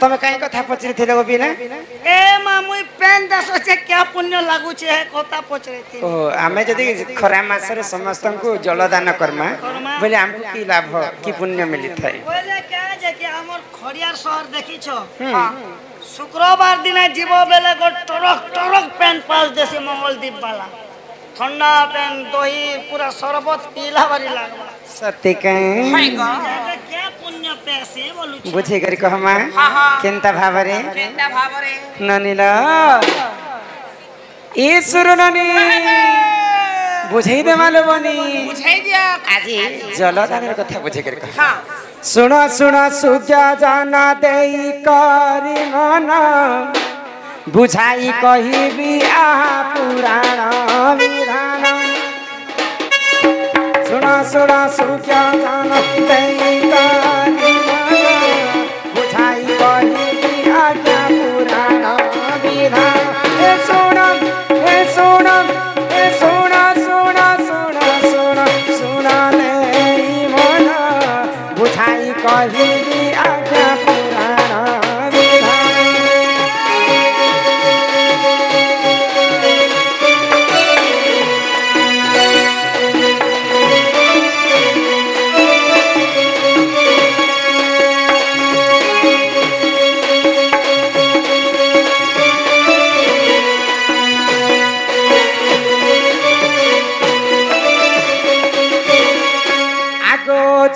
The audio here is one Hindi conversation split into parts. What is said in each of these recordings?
तमे काई कथा पचरी थिले गो बिना ए मामुई पेन दस छे क्या पुण्य लागु छे कथा पचरे थी ओ आमे जदी खरा मास रे समस्त को जलदान करमा बोले हमको की लाभ की पुण्य मिली थाई बोले क्या जे कि हमर खड़ियार शहर देखी छो शुक्रवार दिन जीव बेले को टरक टरक पेन पास देसी मंगलदीप वाला ठंडा पेन दही पूरा शरबत पीला बारी लागबा सत्य कहीं क्या पुण्य पैसे बोलु बुझे करी कहमा केनता भावरे ननिल ए सुरु ननी बुझाई दे मालो बनी बुझाई दिया आज जलदान कथा बुझे करी कह सुन सुन सूर्य जाना देई करी मन बुझाई कहिबी आ पुराण विधान सुना सुना सूर्य जाना देई करी मन बुझाई कहिबी आ पुराण विधान ए सुना ए सुना ए सुना सुना सुना सुना सुना देई मन बुझाई कहिबी आ पुराण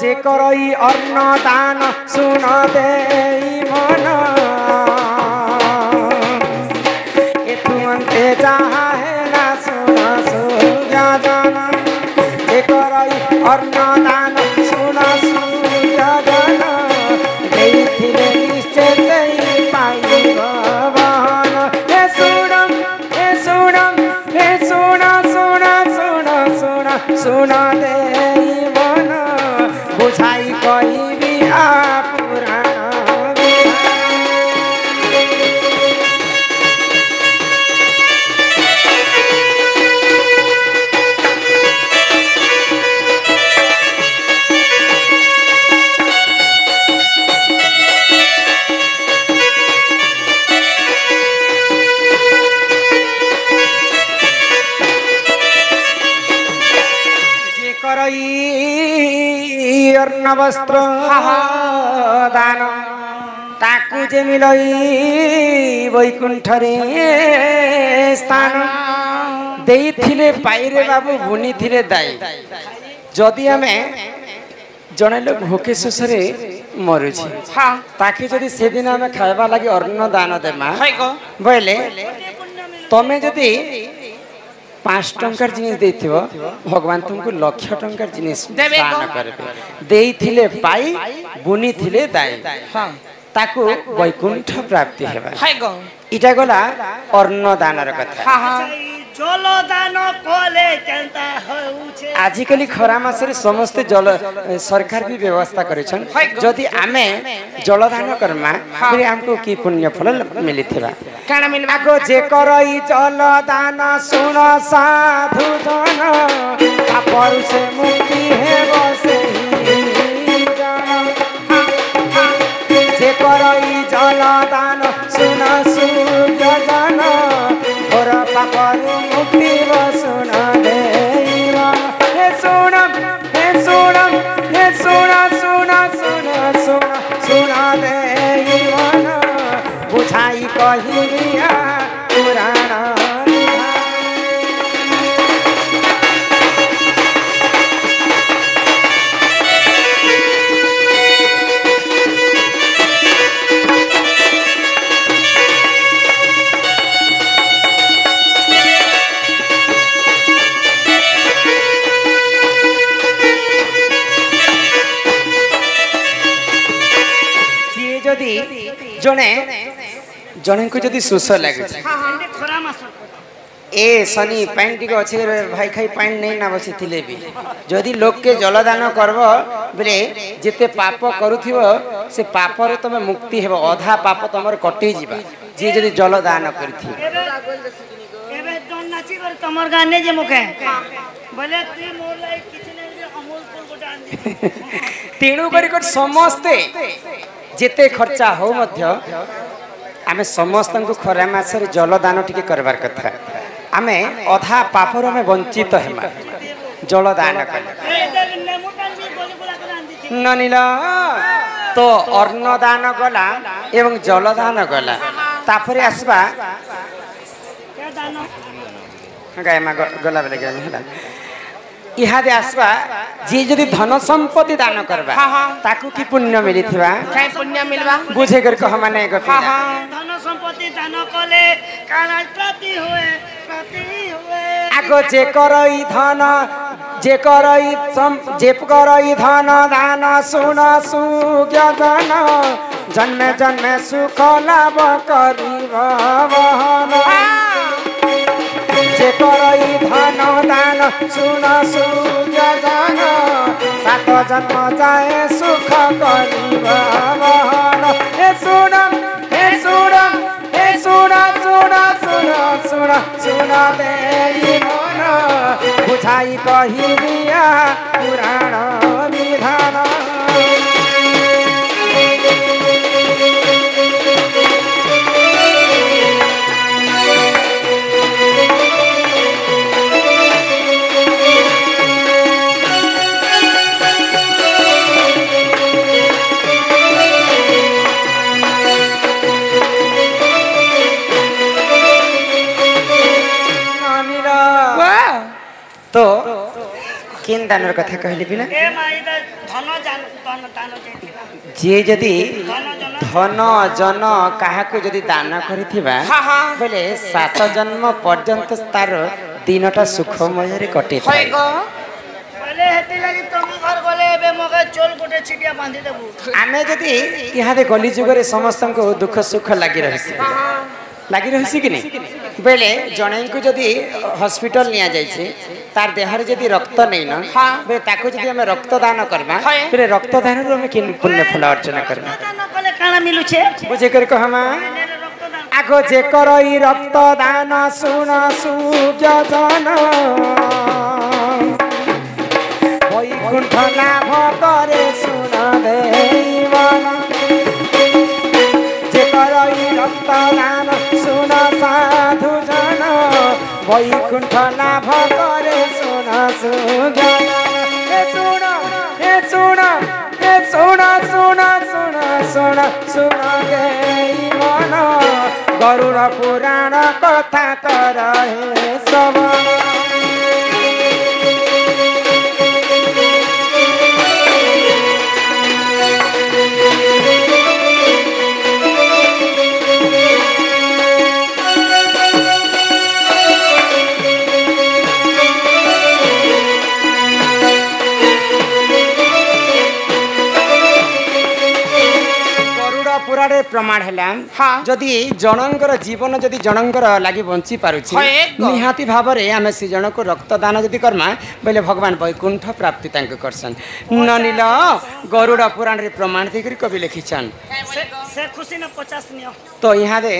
जे करई अन्न दान सुन देई मन एतुमंते जहा है ना सुन सूर्य दान जे करई अन्न दान सुन सूर्य दान देइथिले निश्चय देई पाई भगवान हे सुनम हे सुनम हे सुना सुना सुना सुना सुना देई मन बुझाई कहिबी आ पुराण जे करई अर्ण वस्त्र दान ताकू जे मिलई वैकुंठ रे स्थान देइथिले पाइरे बाबू बुनी थिले दाई जदि हमें जने लोग भूखे सुसरे मरु छी हां ताकि जदि से दिन हमें खाइबा लागि अन्न दान देमा बोले तमे जदि 5 टंकार जिनिस देथिबो भगवान तुमको लाख टंकार जिनिस दान करबे देइथिले पाई बुनी थिले दाई हां ताकू वैकुंठ प्राप्ति हेबा हाय गो इटा गला अन्न दानर कथा हां हां जल दान कोले केनता होउछे आजिकली खरा मासरे समस्त जल सरकार भी व्यवस्था करेछन जदि आमे जल दान करमा फिर हमको की पुण्य फल मिलिथिबा काना मिलबा को जे करई जल दान सुन साधु जन पापरु से मुक्ति हेबो सेही जन जे करई जल दान सुन सूर्य जन और पापरु मुक्ति वसुन देवा हे सुनम हे सुनम हे सुना सुना सुना सुना सुना देवन बुझाई कहिया पुराण जदि जने जने को जदि सुस लागे ए सनी पानी टिक अच्छे भाई खाई पानी नहीं ना बसी थिले भी जदि लोक के जलदान करबो बोले जिते पाप करूथिबो से पाप रे तमे मुक्ति हेबो अधा पाप तमर कटि जीवा जे जदि जलदान करथि एबे दोन नाची कर तमर गाने जे मुखे बोले तू मोर लाई किछ नै अमूल पुर गोटा आन दे तेणु करी समस्ते जेते खर्चा हो मध्य आमे समस्त को खरा मासरे जलदान टिके करबार कथा आमे अधा पापर में वंचित हेमा जलदान कले ननिला तो अन्नदान गला एवं जलदान गला तापरे आसबा गाय मा गला बेले गाय होला इहादे आसबा जे जदी धन संपत्ति दान करबा ताकू की पुण्य मिलिथिबा काय पुण्य मिलवा बुझे कर कह माने गति धन संपत्ति दान कले काना प्रति हुए आगो जे करई धन जे करई धन दान सुन सुज्ञान जन्मे जन्मे सुख लाभ करिब बहन जे करई धन दान सुन सुज्ञान सात जन्म जाए सुख करिब बहन हे सुन हे सुन हे सुन सुन सुन सुन सुन देई मन बुझाई कहिबिया पुराण विधान तो किन दानर कथा कहली बिना ए माई धन दान जे जदी धन जन काहाकू जदी दान करिथिबा बोले 7 जन्म पर्यंत तार दिनटा सुखमय रे कटे होय गो पहले हेती लागि तुम घर गले बे मगे चोल गोटे छिटिया बांधी देबू आमे जदी इहादे गली जुग रे समस्त को दुख सुख लागि रहसी कि नहीं बेले जने को जदी हॉस्पिटल निया जाइछे तार देहर जदी रक्त नहीं न बे ताको जदी हमें रक्त दान करबा फिर रक्त दान रो हमें किन पुण्य फल अर्चन करबा दान कले काना मिलु छे बुझे कर कहमा आगो जे करई रक्त दान सुन सुज्ञान वैकुंठ लाभ करे सुन देवन जे करई रक्त दान सुन साधु जन वैकुंठ लाभ करे सुन सुज्ञान हे सुन हे सुन हे सुन सुन सुन सुन सुन देई मन गरुड़ पुराण कथा कर हे श्रवण प्रमाण है जदि जनकर जीवन जदि जनकर लगी बंची पारुछि निहाती भाव में आम से जन को रक्तदान जदि करमा बोले भगवान वैकुंठ प्राप्ति करसन ननिल गरुड़ पुराण रे प्रमाण देकर कवि लिखिछन से खुशी न 50 नियो तो यहाँ दे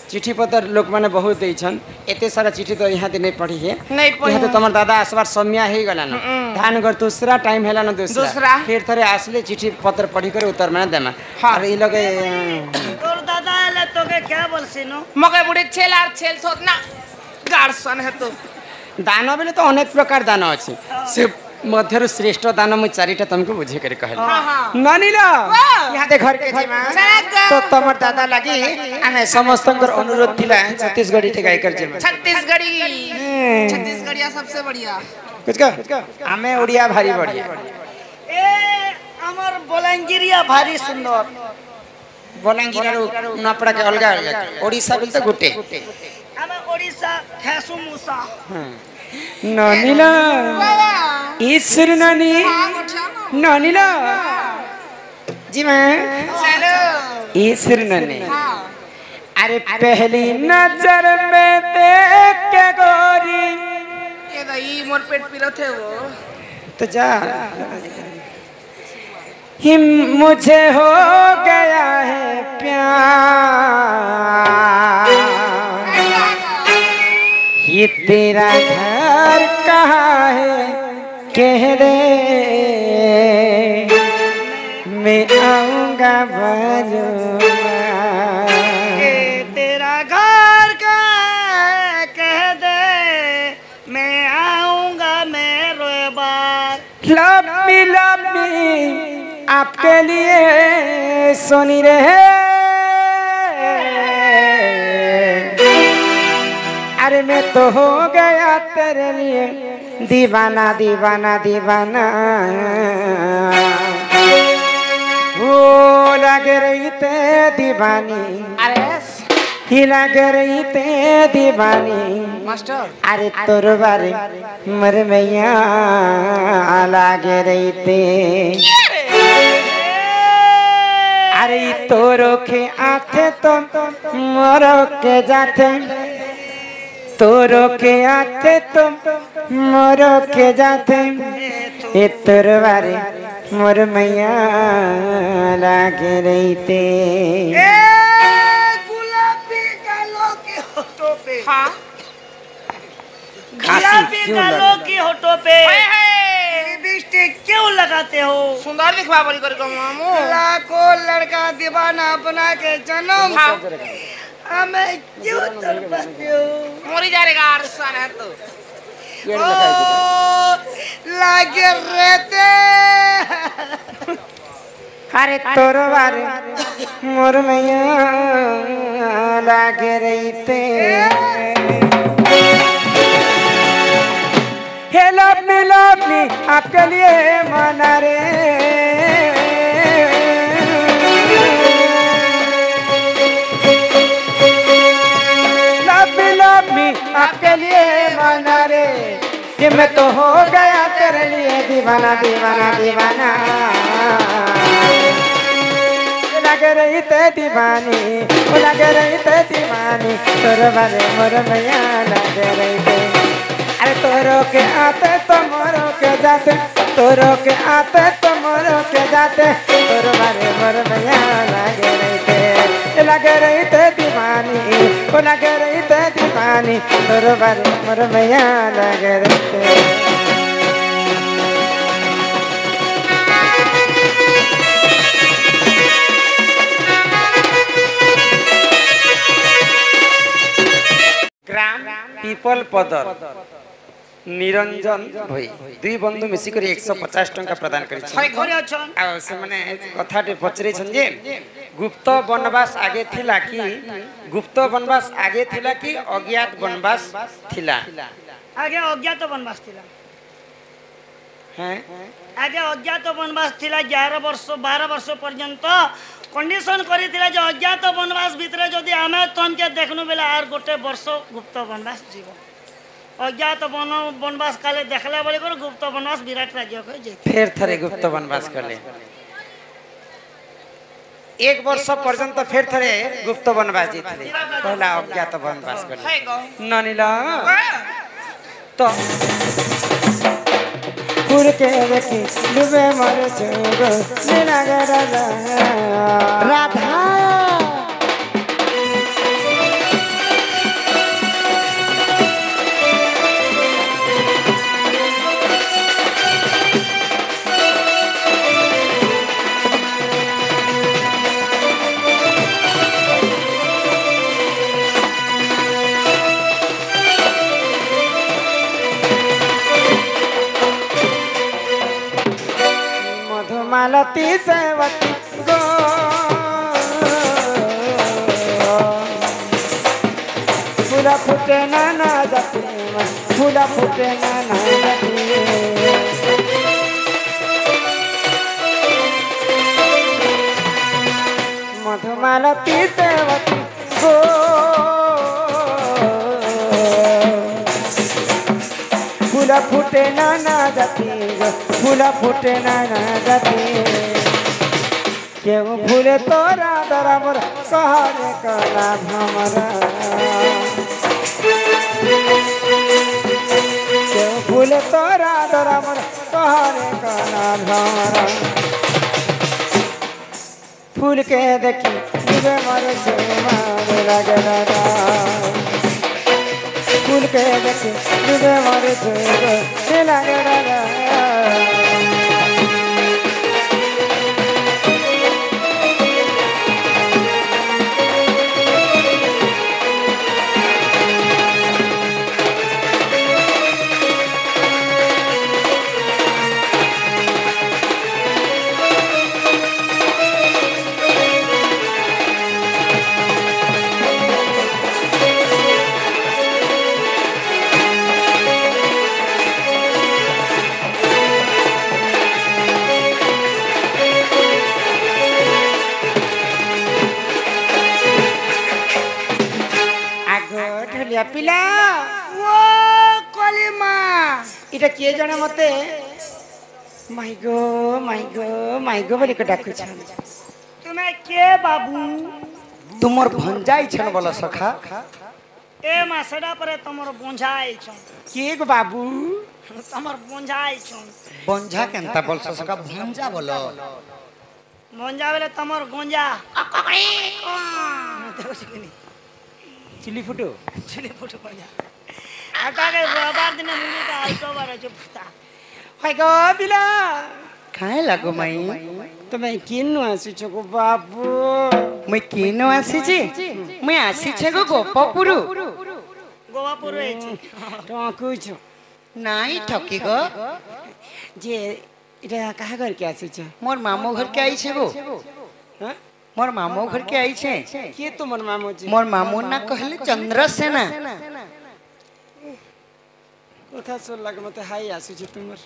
चिट्ठी पत्र लोक माने बहुत देछन एते सारा चिट्ठी तो यहाँ दे नहीं पढ़ी है यहाँ तो तमर दादा आसबार समय हो गला न धान कर दूसरा टाइम हैला न दूसरा फिर थरे आसले चिट्ठी पत्र पढ़ी कर उत्तर माने देमा और ई लगे तोर दादा आले तोके क्या बोलसी नो मगे बुढ़े छेल आर छेल थोत ना गार्सन है तो दान बेले तो अनेक प्रकार दान अछि से मध्यरु श्रेष्ठ दान मु चारिटा तुमको बुझे करे कहल ननिला यहाँ दे घर के जीमा तो तमर दादा लगी आमे समस्तंकर अनुरोध थिला छत्तीसगढ़ी टे गाय कर जीमा छत्तीसगढ़िया सबसे बढ़िया कुछ का आमे ओडिया भारी बढ़िया ए हमर बोलांगिरिया भारी सुंदर बोलांगिर नपड़ा के अलगा अलगा ओडिसा बिल तो गुटे हमें ओडिसा खेसु मुसा ननिला ईश्वर नानी ननिला जी मैं ईश्वर नानी अरे पहली नजर में देख के गोरी ये तो ई मोर पेट पीरत है वो तो जा हिम मुझे हो गया है प्यार ये तेरा घर कहाँ है कह दे मैं आऊँगा बलुआ ये तेरा घर का है, कह दे मैं आऊंगा मेरे बार। लव मी आपके लिए सुनी रहे। अरे मैं तो हो गया तेरे लिए दीवाना दीवाना दीवाना। वो लग रही ते दीवानी, अरे ही लग रही ते दीवानी। मास्टर अरे तोर बारे मर मैया लग रही ते। अरे तोरो के आथे तो मोरो के जाते, तोरो के आथे तो मोरो के जाते। ए तोर बारे मोर मैया लागे रही ते। गुलाबी गालों के होठों पे, हाँ गुलाबी क्यों गालों लगा? के होठों पे हाय, हाय। लिपस्टिक क्यों लगाते हो? सुंदर दिखवा बोली कर मामू। लाखों लड़का दीवाना बना के जन्म हाँ हमें क्यों तड़पाते हो? मोरी जा रे गार्सन है तू। ओ लागे रहते। अरे तोर बारे मोर मैया लागे रही ते। हे लव मी आपके लिए मना रे। लव मी आपके लिए मना रे। कि मैं तो हो गया तेरे लिए दीवाना दीवाना दीवाना। लग रही ते दीवानी, लग रही ते दीवानी। तोर बारे मोर मैया लग रही ते। अरे तोरो के आते तो मोरो के जाते, तोरो के आते तो मोरो के जाते। तोर बारे मोर मैया लग रही ते, लग रही ते दीवानी, वो लग रही ते दीवानी। तोर बारे मोर मैया लग रही ते। ग्राम पीपल पदर निरंजन भई दुई बंधु मिसिक 150 टंका प्रदान हाय करिछन। घरे अछन आ से माने कथाटे पचरेछन जे गुप्त वनवास आगे थिला कि, गुप्त वनवास आगे थिला कि अज्ञात वनवास थिला? आगे अज्ञात वनवास थिला। हैं आगे अज्ञात वनवास थिला 11 वर्ष 12 वर्ष पर्यंत कंडीशन करिथिला जे अज्ञात वनवास भितरे जदि आमे तमके देखनु बेला आर गोटे वर्ष गुप्त वनवास जीव। अज्ञात वनवास काले देखले बोले कर गुप्त वनवास विराट राज्य को जेते। फेर थरे गुप्त वनवास करले। एक वर्ष पर्यंत फेर थरे गुप्त वनवास जीतले। पहला अज्ञात वनवास करले। हाय गो ननिला तो पुर के देखी डूबे मर चुगो नीला गरला राधा। मधुमालती सेवती गो फूला फूटे ना जाती, फूला फूटे ना जाती। मधुमालती सेवती गो फूला फूटे ना जाती गो, फूला फूटे ना जाती। क्यों फूले तोरा दरा मोर कहरे कला भमरा। क्यों फूले तोरा दरा मोर कहरे कला भमरा। फूल के देखी डूबे मर मार लगे लगा। फूल के देखी डूबे मर लगे लगा। যা পিলা ও কলিমা এটা কিଏ ଜଣେ ମତେ ମାଇଗো ବୋଲି ଡାକୁଛନ୍ তুমি কে বাবু ତୁମର ଭଞ୍ଜା ଇଛନ୍ ବୋଲ ସଖା এ মা সেটা পরে তোমার বঞ্ঝা আইছন କିଏ গো ବାବୁ তোমার বঞ্ঝা আইছন বঞ্ঝা কেনতা বলছ সকা ভঞ্জা বল বঞ্ঝা বেলে তোমার গঞ্জা ଚିଲି ଫୁଟୁ ছেলে ফুটে গঞ্জা আটাকে রবার দিনে মুনিটা আইতবার আছে ফুটা হয় গো ପିଲା কাই লাগো মাই ତମେ କିନୁ ଆସିଛ ଗো ବାବୁ মুই কিনো আসিছি মুই আসিছে গো গোপপুরু গোয়াপুর রয়েছে ଟଙ୍କୁଛ নাই ঠকি গো ଯେ এটা কাহা ঘরকে আসিছ মোর মামু ঘর কে আইছে গো হ্যাঁ মোর মামু ঘর কে আইছে କିଏ ତୁମର ମାମୁଁ ଯେ মোর মামুর না কহলে চন্দ্রসেনা କଥା ଶୁଣିଲାକୁ ମତେ ହାଇ ଆସୁଛି ତୁମର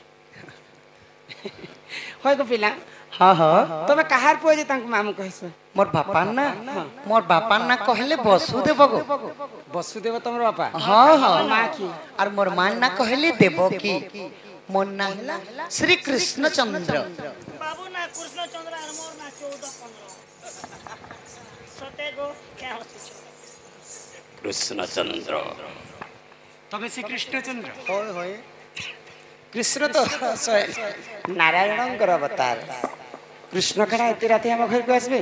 হয় গো ପିଲା হ্যাঁ হ্যাঁ ତମେ କାହାର ପୁଅ ଯେ ତାଙ୍କୁ ମାମୁଁ କହିଛ মোর বাপার না কহলে বসুদেব গো ବସୁଦେବ ତମର ବାପା হ্যাঁ হ্যাঁ মা কি আর মোর মার না কহলে দেবকী মোর না হলা শ্রী কৃষ্ণচন্দ্র বাবু না কৃষ্ণচন্দ্র আর মোর না 14-15 সতে গো কে হসিছ কৃষ্ণচন্দ্র ତମେ ସେ କୃଷ୍ଣଚନ୍ଦ୍ର হয় হয় କୃଷ୍ଣ ତ ନାରାୟଣଙ୍କର ଅବତାର କୃଷ୍ଣ କାଣା ଏତେ ରାତି ଆମ ଘରକୁ ଆସିବେ